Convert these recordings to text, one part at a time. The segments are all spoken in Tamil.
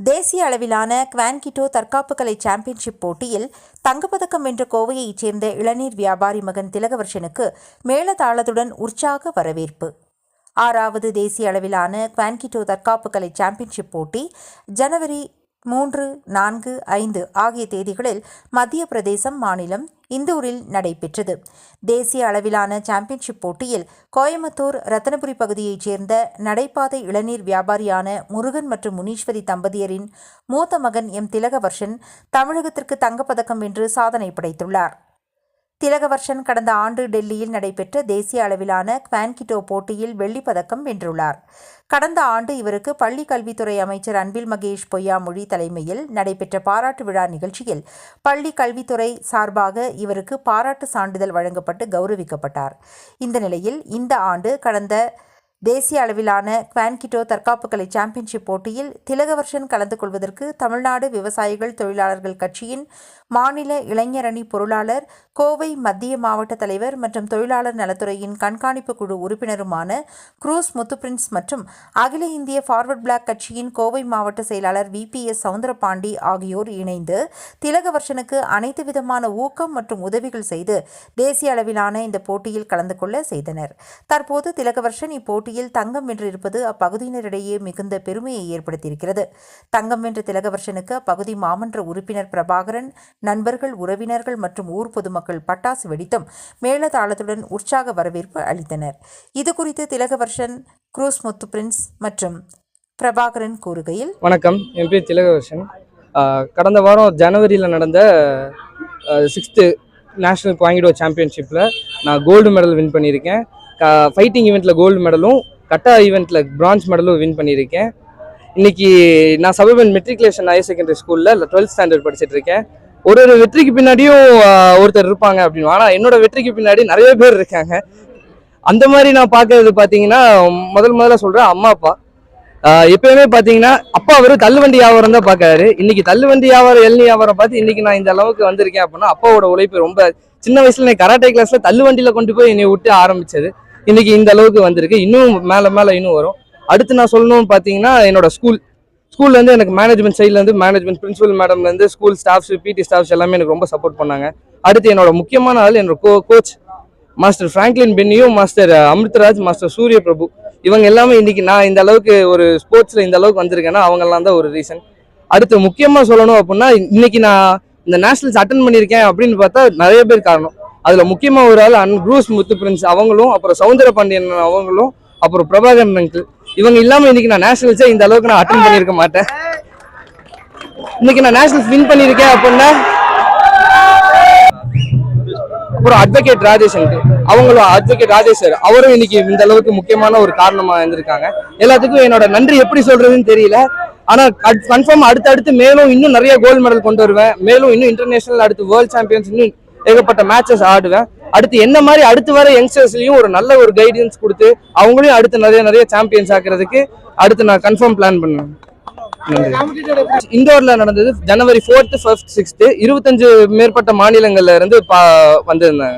தேசிய அளவிலான குவான்கிட்டோ தற்காப்பு கலை சாம்பியன்ஷிப் போட்டியில் தங்கப்பதக்கம் வென்ற கோவையைச் சேர்ந்த இளநீர் வியாபாரி மகன் திலகவர்ஷனுக்கு மேளதாளத்துடன் உற்சாக வரவேற்பு. 6வது தேசிய அளவிலான குவான்கிட்டோ தற்காப்பு கலை சாம்பியன்ஷிப் போட்டி ஜனவரி 3, 4, 5 ஆகிய தேதிகளில் மத்திய பிரதேசம் மாநிலம் இந்தூரில் நடைபெற்றது. தேசிய அளவிலான சாம்பியன்ஷிப் போட்டியில் கோயம்புத்தூர் ரத்தனபுரி பகுதியைச் சேர்ந்த நடைபாதை இளநீர் வியாபாரியான முருகன் மற்றும் முனீஸ்வரி தம்பதியரின் மூத்த மகன் திலகவர்ஷன் தமிழகத்திற்கு தங்கப்பதக்கம் வென்று சாதனை படைத்துள்ளார். திலகவர்ஷன் கடந்த ஆண்டு டெல்லியில் நடைபெற்ற தேசிய அளவிலான குவான்கிட்டோ போட்டியில் வெள்ளிப்பதக்கம் வென்றுள்ளார். கடந்த ஆண்டு இவருக்கு பள்ளி கல்வித்துறை அமைச்சர் அன்பில் மகேஷ் பொய்யாமொழி தலைமையில் நடைபெற்ற பாராட்டு விழா நிகழ்ச்சியில் பள்ளி கல்வித்துறை சார்பாக இவருக்கு பாராட்டு சான்றிதழ் வழங்கப்பட்டு கௌரவிக்கப்பட்டார். இந்த நிலையில் இந்த ஆண்டு கடந்த தேசிய அளவிலான குவான்கிட்டோ தற்காப்பு கலை சாம்பியன்ஷிப் போட்டியில் திலகவர்ஷன் கலந்து கொள்வதற்கு தமிழ்நாடு விவசாயிகள் தொழிலாளர்கள் கட்சியின் மாநில இளைஞரணி பொருளாளர், கோவை மத்திய மாவட்ட தலைவர் மற்றும் தொழிலாளர் நலத்துறையின் கண்காணிப்பு குழு உறுப்பினருமான குரூஸ் முத்துப்பிரின்ஸ் மற்றும் அகில இந்திய ஃபார்வர்ட் பிளாக் கட்சியின் கோவை மாவட்ட செயலாளர் VPS சவுந்தரபாண்டி ஆகியோர் இணைந்து திலகவர்ஷனுக்கு அனைத்து விதமான ஊக்கம் மற்றும் உதவிகள் செய்து தேசிய அளவிலான இந்த போட்டியில் கலந்து கொள்ள செய்தனர். தற்போது திலகவர்ஷன் இப்போட்டியில் தங்கம் வென்றிருப்பது அப்பகுதியினரிடையே மிகுந்த பெருமையை ஏற்படுத்தியிருக்கிறது. தங்கம் வென்ற திலகவர்ஷனுக்கு அப்பகுதி மாமன்ற உறுப்பினர் பிரபாகரன், நண்பர்கள், உறவினர்கள் மற்றும் ஊர் பொதுமக்கள் பட்டாசு வெடித்தும் மேளதாளத்துடன் உற்சாக வரவேற்பு அளித்தனர். இதுகுறித்து திலகவர்ஷன், குரூஸ் முத்துப்பிரின்ஸ் மற்றும் பிரபாகரன் கூறுகையில், வணக்கம், என் பேர் திலகவர்ஷன். கடந்த வாரம் ஜனவரியில் நடந்த 6th நேஷனல் குவாங்கிடோ சாம்பியன்ஷிப்பில் நான் கோல்டு மெடல் வின் பண்ணியிருக்கேன். ஃபைட்டிங் ஈவெண்ட்டில் கோல்டு மெடலும், கட்டா ஈவெண்ட்டில் பிரான்ஸ் மெடலும் வின் பண்ணியிருக்கேன். இன்றைக்கி நான் சபர்பன் மெட்ரிகுலேஷன் ஹையர் செகண்டரி ஸ்கூலில் 12th ஸ்டாண்டர்ட் படிச்சுட்டு இருக்கேன். ஒரு வெற்றிக்கு பின்னாடியும் ஒருத்தர் இருப்பாங்க அப்படின்னு. ஆனால் என்னோட வெற்றிக்கு பின்னாடி நிறைய பேர் இருக்காங்க. அந்த மாதிரி நான் பார்க்கறது பார்த்தீங்கன்னா முதல்ல சொல்கிறேன், அம்மா அப்பா. எப்பயுமே பார்த்தீங்கன்னா அப்பா அவர் தள்ளுவண்டி வியாபாரம் தான் பார்க்காரு. இன்னைக்கு தள்ளுவண்டி வியாபாரம், எல்னி வியாபாரம் பார்த்து இன்னைக்கு நான் இந்த அளவுக்கு வந்திருக்கேன் அப்படின்னா அப்பாவோட உழைப்பு ரொம்ப. சின்ன வயசுல நான் கராட்டே கிளாஸ்ல தள்ளுவண்டியில கொண்டு போய் என்னை விட்டு ஆரம்பிச்சது இன்னைக்கு இந்த அளவுக்கு வந்திருக்கு. இன்னும் மேல இன்னும் வரும். அடுத்து நான் சொல்லணும்னு பார்த்தீங்கன்னா என்னோட ஸ்கூல்லேருந்து எனக்கு மேனேஜ்மெண்ட் சைட்லேருந்து மேனேஜ்மெண்ட் பிரின்சிபல் மேடம்லேருந்து ஸ்கூல் ஸ்டாஃப்ஸ், PT ஸ்டாஃப்ஸ் எல்லாமே எனக்கு ரொம்ப சப்போர்ட் பண்ணாங்க. அடுத்து என்னோட முக்கியமான ஆள் என்னோட கோச் மாஸ்டர் ஃப்ராங்க்லின் பென்னியும், மாஸ்டர் அமிர்தராஜ், மாஸ்டர் சூரிய பிரபு. இவங்க எல்லாமே இன்னைக்கு நான் இந்த அளவுக்கு ஒரு ஸ்போர்ட்ஸில் இந்த அளவுக்கு வந்திருக்கேன்னா அவங்கெல்லாம் தான் ஒரு ரீசன். அடுத்து முக்கியமாக சொல்லணும் அப்படின்னா இன்னைக்கு நான் இந்த நேஷனல்ஸ் அட்டன் பண்ணியிருக்கேன் அப்படின்னு பார்த்தா நிறைய பேர் காரணம். அதில் முக்கியமாக ஒரு ஆள் குரூஸ் முத்துப்பிரின்ஸ் அவங்களும், அப்புறம் சவுந்தரபாண்டியன் அவங்களும், அப்புறம் பிரபாகரன் அங்கிள். இவங்க இல்லாமல் இன்னைக்கு நான் நேஷனல்ஸே இந்த அளவுக்கு நான் அட்டன் பண்ணியிருக்க மாட்டேன். இன்னைக்கு நான் நேஷனல்ஸ் வின் பண்ணியிருக்கேன் அப்படின்னா அப்புறம் அட்வொகேட் ராஜேஷ் அங்கிள் அவங்களும், அட்வொகேட் ராஜேஷ் சார் அவரும் இன்னைக்கு இந்த அளவுக்கு முக்கியமான ஒரு காரணமாக இருந்திருக்காங்க. எல்லாத்துக்கும் என்னோட நன்றி எப்படி சொல்றதுன்னு தெரியல. ஆனால் கன்ஃபார்ம் அடுத்தடுத்து மேலும் இன்னும் நிறைய கோல்டு மெடல் கொண்டு வருவேன். மேலும் இன்னும் இன்டர்நேஷனல், அடுத்து வேர்ல்ட் சாம்பியன்ஸ், இன்னும் ஏகப்பட்ட மேட்சஸ் ஆடுவேன். அடுத்து என்ன மாதிரி அடுத்து வர யங்ஸ்டர்ஸ்லையும் ஒரு நல்ல ஒரு கைடன்ஸ் கொடுத்து அவங்களையும் அடுத்து நிறைய சாம்பியன்ஸ் ஆக்குறதுக்கு அடுத்து நான் கன்ஃபார்ம் பிளான் பண்ணுவேன். இந்தோர்ல நடந்தது ஜனவரி 4th, 5th, 6th 25 மேற்பட்ட மாநிலங்கள்ல இருந்து வந்திருந்தாங்க.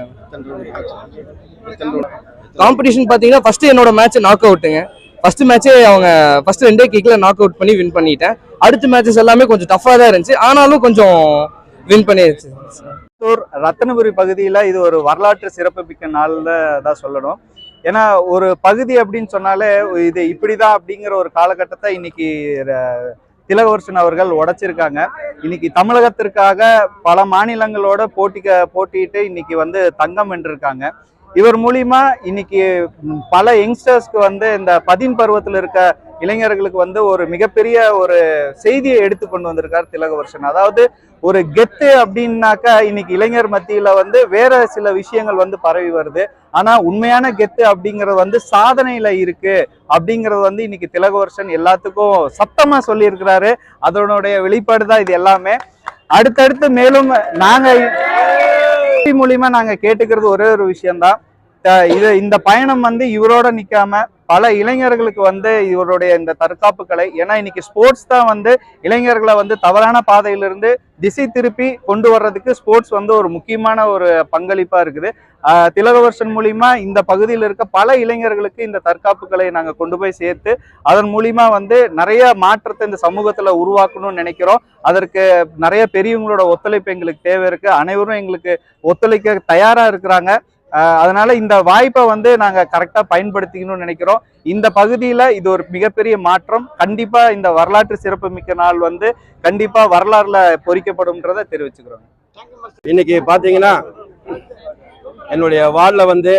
காம்படிஷன் பாத்தீங்கன்னா ஃபர்ஸ்ட் என்னோட மேட்ச் நாக் அவுட்டுங்க. ஃபர்ஸ்ட் மேட்சே அவங்க ஃபர்ஸ்ட் 2 கிக்ல நாக் அவுட் பண்ணி வின் பண்ணிட்டேன். அடுத்த மேட்சஸ் எல்லாமே கொஞ்சம் டஃபா தான் இருந்துச்சு, ஆனாலும் கொஞ்சம் வின் பண்ணிருச்சு. ரத்தனபுரி பகுதியில இது ஒரு வரலாற்று சிறப்பு மிக்க நாள்ல தான் சொல்லணும். ஏன்னா ஒரு பகுதி அப்படின்னு சொன்னாலே இது இப்படிதான் அப்படிங்கிற ஒரு காலகட்டத்தை இன்னைக்கு திலகவர்ஷன் அவர்கள் உடைச்சிருக்காங்க. இன்னைக்கு தமிழகத்திற்காக பல மாநிலங்களோட போட்டியிட்டு இன்னைக்கு தங்கம் வென்றிருக்காங்க. இவர் மூலியமா இன்னைக்கு பல யங்ஸ்டர்ஸ்க்கு இந்த 13 பருவத்தில் இருக்க இளைஞர்களுக்கு ஒரு மிகப்பெரிய ஒரு செய்தியை எடுத்து கொண்டு வந்திருக்கார் திலகவர்ஷன். அதாவது ஒரு கெத்து அப்படின்னாக்கா இன்னைக்கு இளைஞர் மத்தியில வேற சில விஷயங்கள் பரவி வருது. ஆனா உண்மையான கெத்து அப்படிங்கிறது சாதனையில இருக்கு அப்படிங்கிறது இன்னைக்கு திலகவர்ஷன் எல்லாத்துக்கும் சத்தமா சொல்லி இருக்கிறாரு. அதனுடைய வெளிப்பாடு தான் இது எல்லாமே. அடுத்தடுத்து மேலும் நாங்க மூலியமா நாங்க கேட்டுக்கிறது ஒரே ஒரு விஷயம்தான், இந்த பயணம் வந்து இவரோட நிக்காம பல இளைஞர்களுக்கு வந்து இவருடைய இந்த தற்காப்பு கலை, ஏன்னா இன்னைக்கு ஸ்போர்ட்ஸ் தான் வந்து இளைஞர்களை வந்து தவறான பாதையிலிருந்து திசை திருப்பி கொண்டு வர்றதுக்கு ஸ்போர்ட்ஸ் வந்து ஒரு முக்கியமான ஒரு பங்களிப்பா இருக்குது. திலகவர்ஷன் மூலியமா இந்த பகுதியில் இருக்க பல இளைஞர்களுக்கு இந்த தற்காப்பு கலையை நாங்க கொண்டு போய் சேர்த்து அதன் மூலியமா வந்து நிறைய மாற்றத்தை இந்த சமூகத்துல உருவாக்கணும்னு நினைக்கிறோம். அதற்கு நிறைய பெரியவங்களோட ஒத்துழைப்பு எங்களுக்கு தேவை இருக்கு. அனைவரும் எங்களுக்கு ஒத்துழைக்க தயாரா இருக்கிறாங்க. அதனால இந்த வாய்ப்பை வந்து நாங்க கரெக்டா பயன்படுத்திக்கணும்னு நினைக்கிறோம். இந்த பகுதியில இது ஒரு மிகப்பெரிய மாற்றம். கண்டிப்பா இந்த வரலாற்று சிறப்பு மிக்க நாள் வந்து கண்டிப்பா வரலாறுல பொறிக்கப்படும்ன்றதை தெரிவிச்சுக்கிறோம். இன்னைக்கு பாத்தீங்கன்னா என்னுடைய வார்டுல வந்து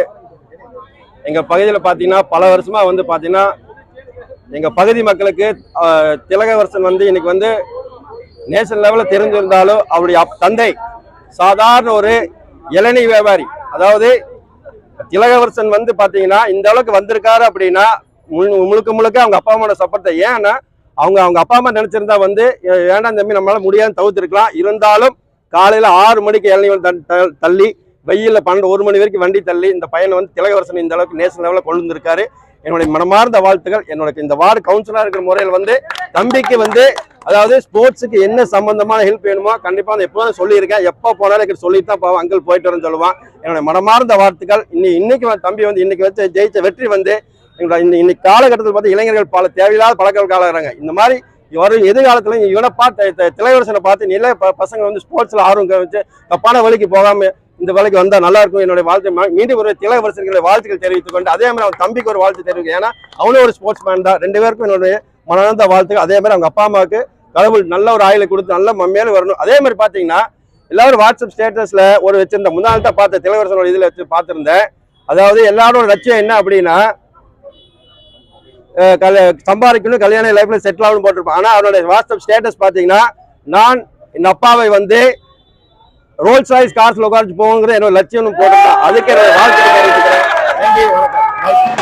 எங்க பகுதியில் பாத்தீங்கன்னா பல வருஷமா வந்து பாத்தீங்கன்னா எங்க பகுதி மக்களுக்கு திலகவர்ஷன் வந்து இன்னைக்கு வந்து நேஷனல் லெவலில் தெரிஞ்சிருந்தாலும் அவருடைய தந்தை சாதாரண ஒரு இளநீ வியாபாரி. அதாவது திலகவர்ஷன் வந்து பாத்தீங்கன்னா இந்த அளவுக்கு வந்திருக்காரு அப்படின்னா முழுக்க முழுக்க அவங்க அப்பா அம்மாவோட சப்போர்ட்டை. ஏன்னா அவங்க அப்பா அம்மா நினைச்சிருந்தா வந்து வேண்டாம் தம்பி நம்மளால முடியாது தவிர்த்திருக்கலாம். இருந்தாலும் காலையில 6 மணிக்கு இளநீ தள்ளி வெயில்ல 12-1 மணி வரைக்கும் வண்டி தள்ளி இந்த பையனை வந்து திலகவர்ஷன் இந்த அளவுக்கு நேஷனல் லெவலில் கொண்டு வந்திருக்காரு. என்னுடைய மனமார்ந்த வாழ்த்துக்கள். என்னோட இந்த வார்டு கவுன்சிலரா இருக்கிற முறையில் வந்து தம்பிக்கு வந்து அதாவது ஸ்போர்ட்ஸுக்கு என்ன சம்பந்தமான ஹெல்ப் வேணுமோ கண்டிப்பா நான் எப்போதும் சொல்லியிருக்கேன். எப்போ போனாலும் எனக்கு சொல்லிட்டு தான் போவேன். அங்கிள் போயிட்டு வரேன்னு சொல்லுவான். என்னோட மனமார்ந்த வாழ்த்துக்கள். இன்னைக்கு தம்பி வந்து இன்னைக்கு வச்சு ஜெயிச்ச வெற்றி வந்து இன்னைக்கு காலகட்டத்தில் பார்த்து இளைஞர்கள் பல தேவையில்லாத பழக்கம் காலகிறாங்க. இந்த மாதிரி வரும் எதிர்காலத்துல இவனை பார்த்து திலகவர்ஷனை பார்த்து நில பசங்க வந்து ஸ்போர்ட்ஸ்ல ஆர்வம் வச்சு தப்பான வழிக்கு போகாம இந்த வேலைக்கு வந்தா நல்லா இருக்கும். என்னுடைய வாழ்த்து மீண்டும் ஒரு திலகவர்ஷனுடைய வாழ்த்துக்கள் தெரிவித்துக் கொண்டு அதே மாதிரி அவன் தம்பிக்கு ஒரு வாழ்த்து தெரிவிக்கும். ஏன்னா அவனும் ஒரு ஸ்போர்ட்ஸ் மேன் தான். 2 பேருக்கும் என்னுடைய மனநந்த வாழ்த்துக்கள். அதே மாதிரி அவங்க அப்பா அம்மாவுக்கு கடவுள் நல்ல ஒரு ஆயுளை கொடுத்து நல்ல மேலும் வரணும். அதே மாதிரி பாத்தீங்கன்னா எல்லாரும் வாட்ஸ்அப் ஸ்டேட்டஸ்ல ஒரு வச்சிருந்த முன்னாள் தான் பார்த்த திலகவர்ஷனோட இதுல வச்சு பார்த்திருந்தேன். அதாவது எல்லாரோட லட்சியம் என்ன அப்படின்னா சம்பாதிக்கணும், கல்யாண லைஃப்ல செட்டில் ஆகணும் போட்டிருப்பான். ஆனா அவருடைய வாட்ஸ்அப் ஸ்டேட்டஸ் பாத்தீங்கன்னா நான் என் அப்பாவை வந்து ரோல்ஸ் ராய்ஸ் கார்ஸ்ல உட்காந்து போகுங்கிற என்னோட லட்சியம் போட்டிருக்கேன். அதுக்கு என்னோட வாழ்த்து தெரிவிச்சுக்கிறேன். நன்றி, வணக்கம்.